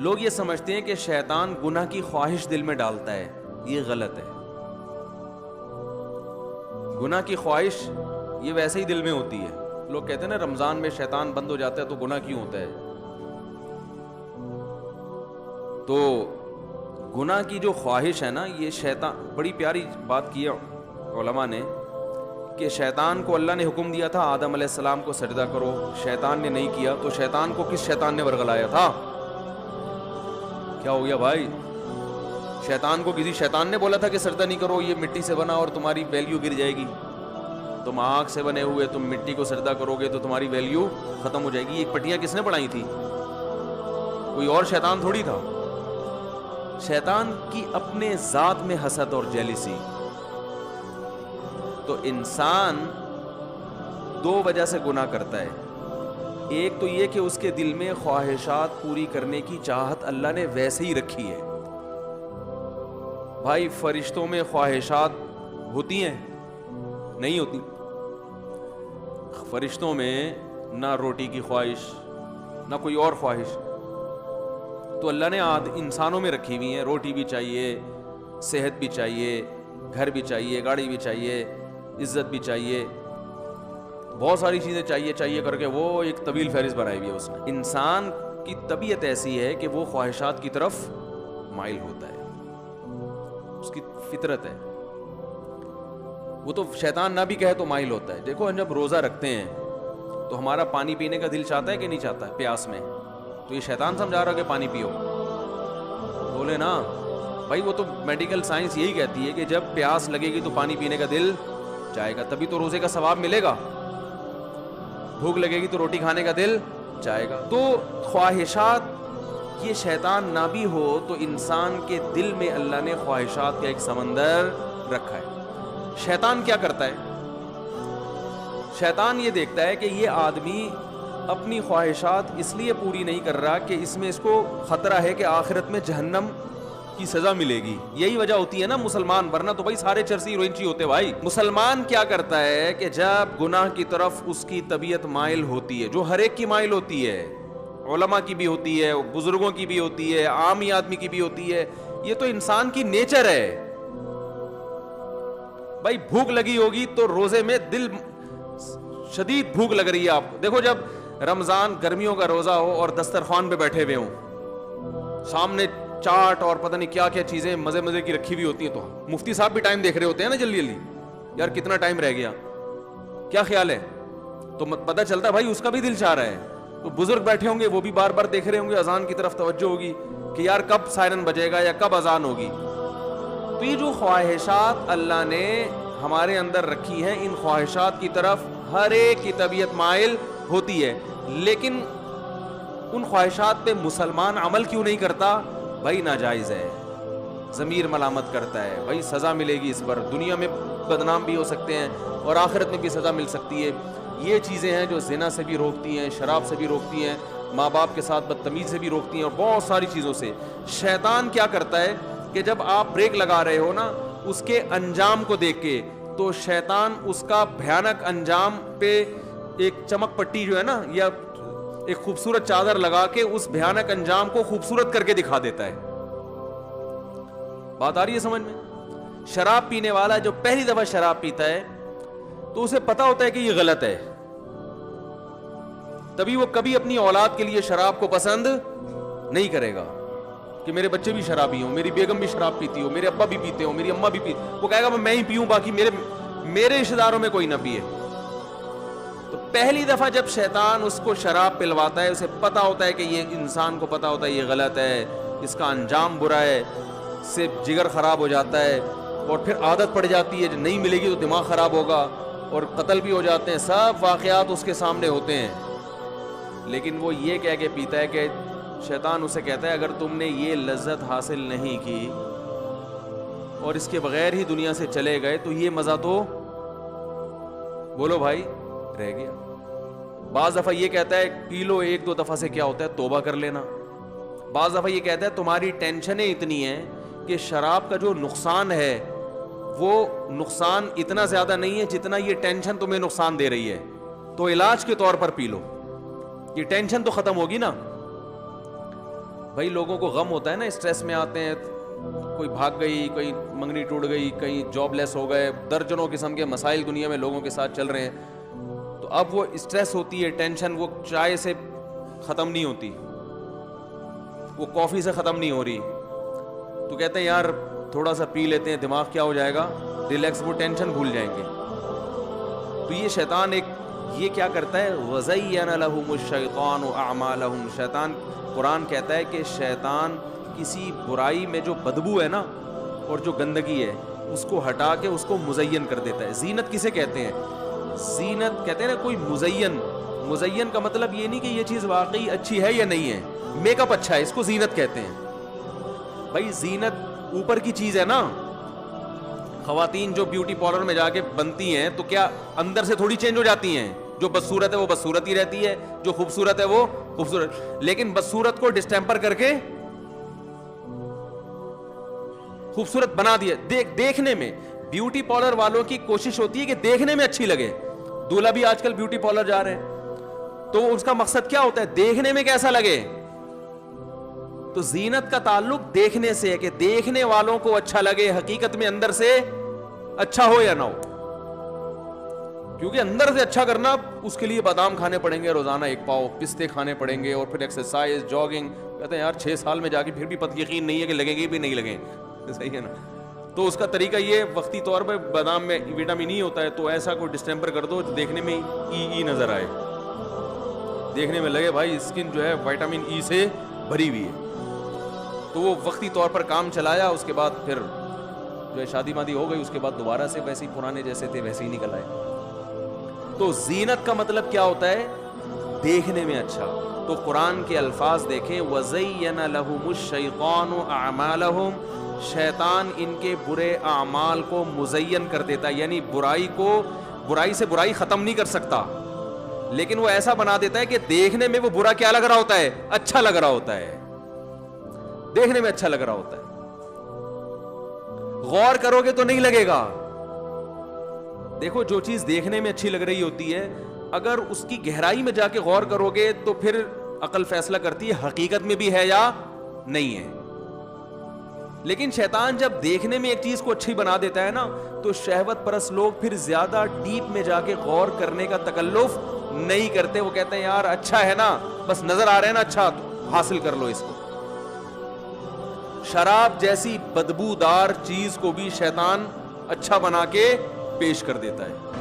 لوگ یہ سمجھتے ہیں کہ شیطان گناہ کی خواہش دل میں ڈالتا ہے، یہ غلط ہے۔ گناہ کی خواہش یہ ویسے ہی دل میں ہوتی ہے۔ لوگ کہتے ہیں نا رمضان میں شیطان بند ہو جاتا ہے تو گناہ کیوں ہوتا ہے؟ تو گناہ کی جو خواہش ہے نا، یہ شیطان، بڑی پیاری بات کی ہے علماء نے کہ شیطان کو اللہ نے حکم دیا تھا آدم علیہ السلام کو سجدہ کرو، شیطان نے نہیں کیا، تو شیطان کو کس شیطان نے ورگلایا تھا؟ کیا ہو گیا بھائی؟ شیطان کو کسی شیطان نے بولا تھا کہ سجدہ نہیں کرو، یہ مٹی سے بنا اور تمہاری ویلیو گر جائے گی، تم آگ سے بنے ہوئے، تم مٹی کو سجدہ کرو گے تو تمہاری ویلیو ختم ہو جائے گی۔ یہ پٹیاں کس نے بنائی تھی؟ کوئی اور شیطان تھوڑی تھا۔ شیطان کی اپنے ذات میں حسد اور جیلسی۔ تو انسان دو وجہ سے گناہ کرتا ہے، ایک تو یہ کہ اس کے دل میں خواہشات پوری کرنے کی چاہت اللہ نے ویسے ہی رکھی ہے۔ بھائی فرشتوں میں خواہشات ہوتی ہیں؟ نہیں ہوتی۔ فرشتوں میں نہ روٹی کی خواہش، نہ کوئی اور خواہش، تو اللہ نے انسانوں میں رکھی ہوئی ہیں۔ روٹی بھی چاہیے، صحت بھی چاہیے، گھر بھی چاہیے، گاڑی بھی چاہیے، عزت بھی چاہیے، بہت ساری چیزیں چاہیے کر کے وہ ایک طویل فہرست بنائی ہوئی ہے اس نے۔ انسان کی طبیعت ایسی ہے کہ وہ خواہشات کی طرف مائل ہوتا ہے، اس کی فطرت ہے۔ وہ تو شیطان نہ بھی کہے تو مائل ہوتا ہے۔ دیکھو ہم جب روزہ رکھتے ہیں تو ہمارا پانی پینے کا دل چاہتا ہے کہ نہیں چاہتا ہے پیاس میں؟ تو یہ شیطان سمجھا رہا کہ پانی پیو؟ بولے نا بھائی، وہ تو میڈیکل سائنس یہی کہتی ہے کہ جب پیاس لگے گی تو پانی پینے کا دل چاہے گا، تبھی تو روزے کا ثواب ملے گا۔ بھوک لگے گی تو روٹی کھانے کا دل چاہے گا۔ تو خواہشات، یہ شیطان نہ بھی ہو تو انسان کے دل میں اللہ نے خواہشات کا ایک سمندر رکھا ہے۔ شیطان کیا کرتا ہے؟ شیطان یہ دیکھتا ہے کہ یہ آدمی اپنی خواہشات اس لیے پوری نہیں کر رہا کہ اس میں اس کو خطرہ ہے کہ آخرت میں جہنم کی سزا ملے گی۔ یہی وجہ ہوتی ہے نا مسلمان، ورنہ تو بھائی سارے چرسی روئنچی ہوتے بھائی۔ مسلمان کیا کرتا ہے کہ جب گناہ کی طرف اس کی طبیعت مائل ہوتی ہے، جو ہر ایک کی مائل ہوتی ہے، علماء کی بھی ہوتی ہے، بزرگوں کی بھی ہوتی ہے، عامی آدمی کی بھی ہوتی ہے، یہ تو انسان کی نیچر ہے۔ بھائی بھوک لگی ہوگی تو روزے میں دل شدید بھوک لگ رہی ہے، آپ دیکھو جب رمضان گرمیوں کا روزہ ہو اور دسترخوان پہ بیٹھے ہوئے ہوں، سامنے چاٹ اور پتہ نہیں کیا کیا چیزیں مزے مزے کی رکھی ہوئی ہوتی ہیں، تو مفتی صاحب بھی ٹائم دیکھ رہے ہوتے ہیں نا جلدی جلدی، یار کتنا ٹائم رہ گیا، کیا خیال ہے؟ تو پتہ چلتا ہے بھائی اس کا بھی دل چاہ رہا ہے۔ تو بزرگ بیٹھے ہوں گے، وہ بھی بار بار دیکھ رہے ہوں گے، اذان کی طرف توجہ ہوگی کہ یار کب سائرن بجے گا یا کب اذان ہوگی۔ تو یہ جو خواہشات اللہ نے ہمارے اندر رکھی ہیں، ان خواہشات کی طرف ہر ایک کی طبیعت مائل ہوتی ہے، لیکن ان خواہشات پہ مسلمان عمل کیوں نہیں کرتا؟ بھائی ناجائز ہے، ضمیر ملامت کرتا ہے، بھائی سزا ملے گی اس پر، دنیا میں بدنام بھی ہو سکتے ہیں اور آخرت میں بھی سزا مل سکتی ہے۔ یہ چیزیں ہیں جو زنا سے بھی روکتی ہیں، شراب سے بھی روکتی ہیں، ماں باپ کے ساتھ بدتمیزی سے بھی روکتی ہیں، اور بہت ساری چیزوں سے۔ شیطان کیا کرتا ہے کہ جب آپ بریک لگا رہے ہو نا، اس کے انجام کو دیکھ کے، تو شیطان اس کا بھیانک انجام پہ ایک چمک پٹی جو ہے نا، یا ایک خوبصورت چادر لگا کے اس بھیانک انجام کو خوبصورت کر کے دکھا دیتا ہے۔ بات آ رہی ہے سمجھ میں؟ شراب پینے والا جو پہلی دفعہ شراب پیتا ہے تو اسے پتا ہوتا ہے کہ یہ غلط ہے، تبھی وہ کبھی اپنی اولاد کے لیے شراب کو پسند نہیں کرے گا کہ میرے بچے بھی شرابی ہوں، میری بیگم بھی شراب پیتی ہو، میرے ابا بھی پیتے ہو، میری اماں بھی پیتی، وہ کہے گا میں ہی پیوں، باقی میرے رشتہ داروں میں کوئی نہ پیے۔ تو پہلی دفعہ جب شیطان اس کو شراب پلواتا ہے، اسے پتا ہوتا ہے کہ یہ انسان کو پتا ہوتا ہے یہ غلط ہے، اس کا انجام برا ہے، اس سے جگر خراب ہو جاتا ہے، اور پھر عادت پڑ جاتی ہے، جو نہیں ملے گی تو دماغ خراب ہوگا، اور قتل بھی ہو جاتے ہیں، سب واقعات اس کے سامنے ہوتے ہیں۔ لیکن وہ یہ کہہ کے پیتا ہے کہ شیطان اسے کہتا ہے اگر تم نے یہ لذت حاصل نہیں کی اور اس کے بغیر ہی دنیا سے چلے گئے تو یہ مزہ تو بولو بھائی رہ گیا۔ بعض دفعہ یہ کہتا ہے پی لو، ایک دو دفعہ سے کیا ہوتا ہے توبہ کر لینا۔ بعض دفعہ یہ کہتا ہے تمہاری ٹینشنیں اتنی ہیں کہ شراب کا جو نقصان ہے وہ نقصان اتنا زیادہ نہیں ہے جتنا یہ ٹینشن تمہیں نقصان دے رہی ہے، تو علاج کے طور پر پی لو، یہ ٹینشن تو ختم ہوگی نا۔ بھائی لوگوں کو غم ہوتا ہے نا, اسٹریس میں آتے ہیں, کوئی بھاگ گئی, کوئی منگنی ٹوٹ گئی, کہیں جاب لیس ہو گئے, درجنوں قسم کے مسائل دنیا میں لوگوں کے ساتھ چل رہے ہیں. تو اب وہ اسٹریس ہوتی ہے, ٹینشن, وہ چائے سے ختم نہیں ہوتی, وہ کافی سے ختم نہیں ہو رہی, تو کہتے ہیں یار تھوڑا سا پی لیتے ہیں, دماغ کیا ہو جائے گا, ریلیکس, وہ ٹینشن بھول جائیں گے. تو یہ شیطان یہ کیا کرتا ہے, وَزَيَّنَ لَهُمُ الشَّيْطَانُ أَعْمَالَهُمْ, شیطان, قرآن کہتا ہے کہ شیطان کسی برائی میں جو بدبو ہے نا اور جو گندگی ہے اس کو ہٹا کے اس کو مزین کر دیتا ہے. زینت کسے کہتے ہیں؟ زینت کہتے ہیں نا کوئی مزین کا مطلب یہ نہیں کہ یہ چیز واقعی اچھی ہے یا نہیں ہے, میک اپ اچھا ہے, اس کو زینت کہتے ہیں. بھائی زینت اوپر کی چیز ہے نا, خواتین جو بیوٹی پارلر میں جا کے بنتی ہیں تو کیا اندر سے تھوڑی چینج ہو جاتی ہیں؟ جو بدصورت ہے وہ بدصورت ہی رہتی ہے, جو خوبصورت ہے وہ خوبصورت, لیکن بدصورت کو ڈسٹیمپر کر کے خوبصورت بنا دیا. دیکھنے میں بیوٹی پارلر والوں کی کوشش ہوتی ہے کہ دیکھنے میں اچھی لگے. دولہا بھی آج کل بیوٹی پارلر جا رہے ہیں تو اس کا مقصد کیا ہوتا ہے, دیکھنے میں کیسا لگے. تو زینت کا تعلق دیکھنے سے ہے کہ دیکھنے والوں کو اچھا لگے, حقیقت میں اندر سے اچھا ہو یا نہ ہو. کیونکہ اندر سے اچھا کرنا اس کے لیے بادام کھانے پڑیں گے روزانہ 1 پاؤ, پستے کھانے پڑیں گے, اور پھر ایکسرسائز, جاگنگ. کہتے ہیں یار 6 سال میں جا کے پھر بھی یقین نہیں ہے کہ لگیں گے بھی نہیں لگیں, صحیح ہے نا. تو اس کا طریقہ یہ وقتی طور پہ بادام میں وٹامن ای ہوتا ہے, تو ایسا کوئی ڈسٹیمپر کر دو دیکھنے میں ای نظر آئے, دیکھنے میں لگے بھائی اسکن جو ہے وٹامن ای سے بھری ہوئی ہے. تو وہ وقتی طور پر کام چلایا, اس کے بعد پھر جو ہے شادی مادی ہو گئی, اس کے بعد دوبارہ سے ویسے ہی پرانے جیسے تھے ویسے ہی نکل آئے. تو زینت کا مطلب کیا ہوتا ہے, دیکھنے میں اچھا. تو قرآن کے الفاظ دیکھیں, وَزَيَّنَ لَهُمُ الشَّيْطَانُ أَعْمَالَهُمْ, شیطان ان کے برے اعمال کو مزین کر دیتا ہے, یعنی برائی سے برائی ختم نہیں کر سکتا, لیکن وہ ایسا بنا دیتا ہے کہ دیکھنے میں وہ برا کیا لگ رہا ہوتا ہے, اچھا لگ رہا ہوتا ہے, دیکھنے میں اچھا لگ رہا ہوتا ہے. غور کرو گے تو نہیں لگے گا. دیکھو جو چیز دیکھنے میں اچھی لگ رہی ہوتی ہے, اگر اس کی گہرائی میں جا کے غور کرو گے تو پھر عقل فیصلہ کرتی ہے حقیقت میں بھی ہے یا نہیں ہے. لیکن شیطان جب دیکھنے میں ایک چیز کو اچھی بنا دیتا ہے نا, تو شہوت پرست لوگ پھر زیادہ ڈیپ میں جا کے غور کرنے کا تکلف نہیں کرتے. وہ کہتے ہیں یار اچھا ہے نا, بس نظر آ رہے ہیں نا, اچھا تو حاصل کر لو اس کو. شراب جیسی بدبودار چیز کو بھی شیطان اچھا بنا کے پیش کر دیتا ہے.